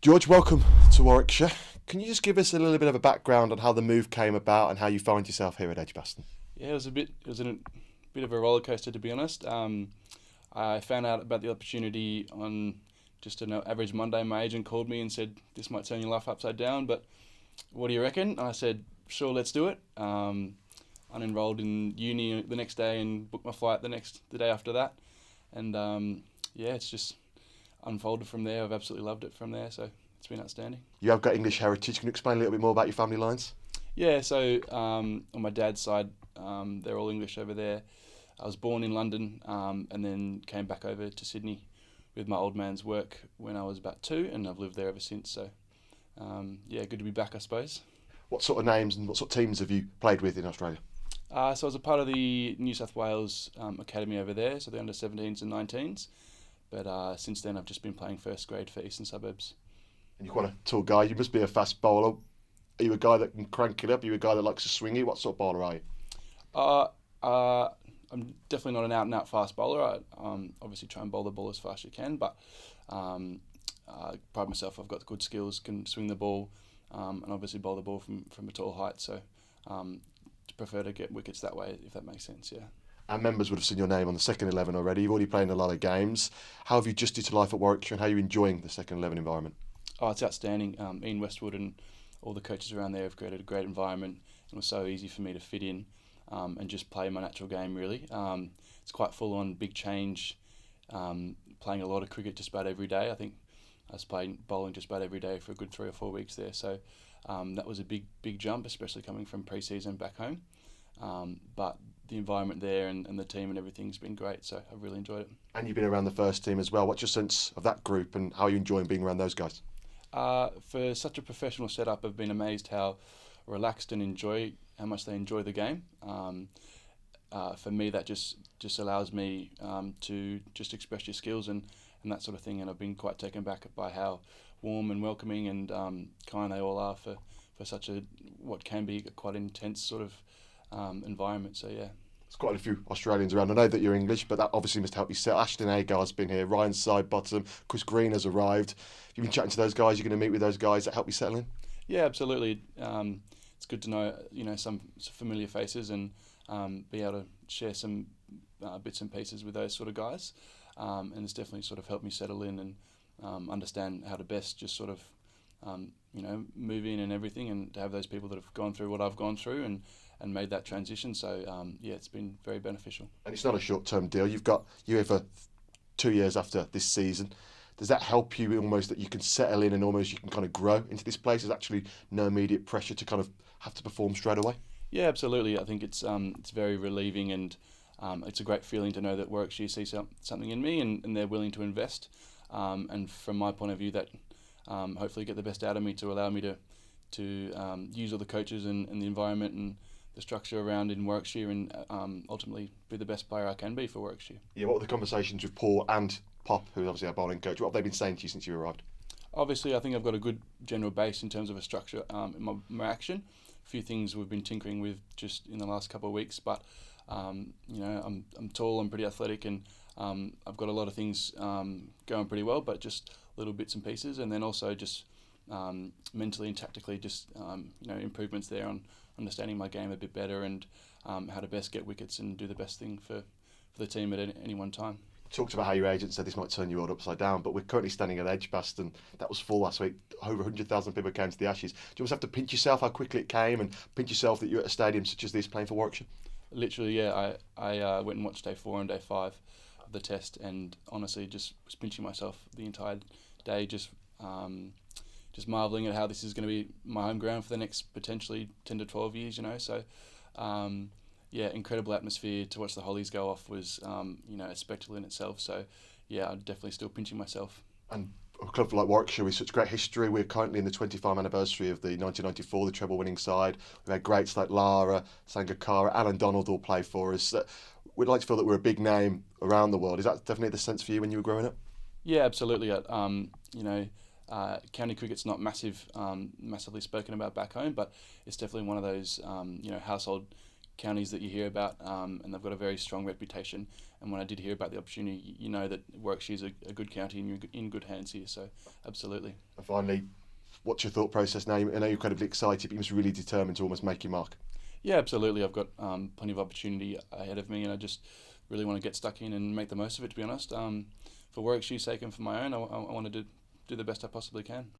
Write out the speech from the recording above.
George, welcome to Warwickshire. Can you just give us a little bit of a background on how the move came about and how you find yourself here at Edgbaston? Yeah, it was a bit of a roller coaster, to be honest. I found out about the opportunity on just an average Monday. My agent called me and said, "This might turn your life upside down, but what do you reckon?" And I said, "Sure, let's do it." I enrolled in uni the next day and booked my flight the day after that, and yeah, it's just unfolded from there. I've absolutely loved it from there, so it's been outstanding. You have got English heritage. Can you explain a little bit more about your family lines? Yeah, so on my dad's side, they're all English over there. I was born in London and then came back over to Sydney with my old man's work when I was about 2, and I've lived there ever since. So, yeah, good to be back, I suppose. What sort of names and what sort of teams have you played with in Australia? So I was a part of the New South Wales Academy over there, so the under-17s and 19s. But since then, I've just been playing first grade for Eastern Suburbs. And you're quite a tall guy. You must be a fast bowler. Are you a guy that can crank it up? Are you a guy that likes to swing it? What sort of bowler are you? I'm definitely not an out-and-out fast bowler. I obviously try and bowl the ball as fast as you can, but I pride myself. I've got good skills, can swing the ball, and obviously bowl the ball from a tall height. So prefer to get wickets that way, if that makes sense, yeah. Our members would have seen your name on the second 11 already. You've already played in a lot of games. How have you adjusted to life at Warwickshire and how are you enjoying the second 11 environment? Oh, it's outstanding. Ian Westwood and all the coaches around there have created a great environment. It was so easy for me to fit in and just play my natural game, really. It's quite full on, big change, playing a lot of cricket just about every day. I think I was playing bowling just about every day for a good 3 or 4 weeks there. So that was a big jump, especially coming from pre-season back home. But the environment there and the team and everything's been great, so I've really enjoyed it. And you've been around the first team as well. What's your sense of that group and how are you enjoying being around those guys? For such a professional setup, I've been amazed how relaxed and how much they enjoy the game. For me, that just allows me to just express your skills and that sort of thing, and I've been quite taken back by how warm and welcoming and kind they all are for such what can be a quite intense sort of environment. So yeah. There's quite a few Australians around. I know that you're English, but that obviously must help you settle. Ashton Agar's been here, Ryan Sidebottom, Chris Green has arrived. You've been chatting to those guys, you're going to meet with those guys that help you settle in? Yeah, absolutely. It's good to know, some familiar faces and be able to share some bits and pieces with those sort of guys. And it's definitely sort of helped me settle in and understand how to best just sort of, move in and everything, and to have those people that have gone through what I've gone through and made that transition. So, yeah, it's been very beneficial. And it's not a short-term deal. You're here for 2 years after this season. Does that help you almost that you can settle in and almost you can kind of grow into this place? There's actually no immediate pressure to kind of have to perform straight away? Yeah, absolutely. I think it's very relieving and it's a great feeling to know that Warwickshire sees something in me and they're willing to invest. And from my point of view, that hopefully get the best out of me to allow me to use all the coaches and the environment and the structure around in Warwickshire and ultimately be the best player I can be for Warwickshire. Yeah, what were the conversations with Paul and Pop, who's obviously our bowling coach? What have they been saying to you since you arrived? Obviously, I think I've got a good general base in terms of a structure in my action. A few things we've been tinkering with just in the last couple of weeks, but I'm tall, I'm pretty athletic, and I've got a lot of things going pretty well, but just little bits and pieces, and then also just mentally and tactically, just improvements there on understanding my game a bit better and how to best get wickets and do the best thing for the team at any one time. Talked about how your agent said this might turn you world upside down, but we're currently standing at Edgbaston. That was full last week. Over 100,000 people came to the Ashes. Do you always have to pinch yourself how quickly it came and pinch yourself that you're at a stadium such as this playing for Warwickshire? Literally, yeah. I went and watched day 4 and day 5 of the test, and honestly just was pinching myself the entire day, just marvelling at how this is going to be my home ground for the next potentially 10 to 12 years, So, yeah, incredible atmosphere. To watch the Hollies go off was, a spectacle in itself. So, yeah, I'm definitely still pinching myself. And a club like Warwickshire with such great history. We're currently in the 25th anniversary of the 1994, the treble-winning side. We've had greats like Lara, Sangakkara, Alan Donald all play for us. We'd like to feel that we're a big name around the world. Is that definitely the sense for you when you were growing up? Yeah, absolutely. County cricket's not massively spoken about back home, but it's definitely one of those, household counties that you hear about, and they've got a very strong reputation. And when I did hear about the opportunity, you know that Warwickshire's a good county and you're in good hands here. So absolutely. And finally, what's your thought process now? I know you're incredibly excited, but you must really determined to almost make your mark. Yeah, absolutely. I've got plenty of opportunity ahead of me, and I just really want to get stuck in and make the most of it, to be honest. For Warwickshire's sake and for my own, I want to do the best I possibly can.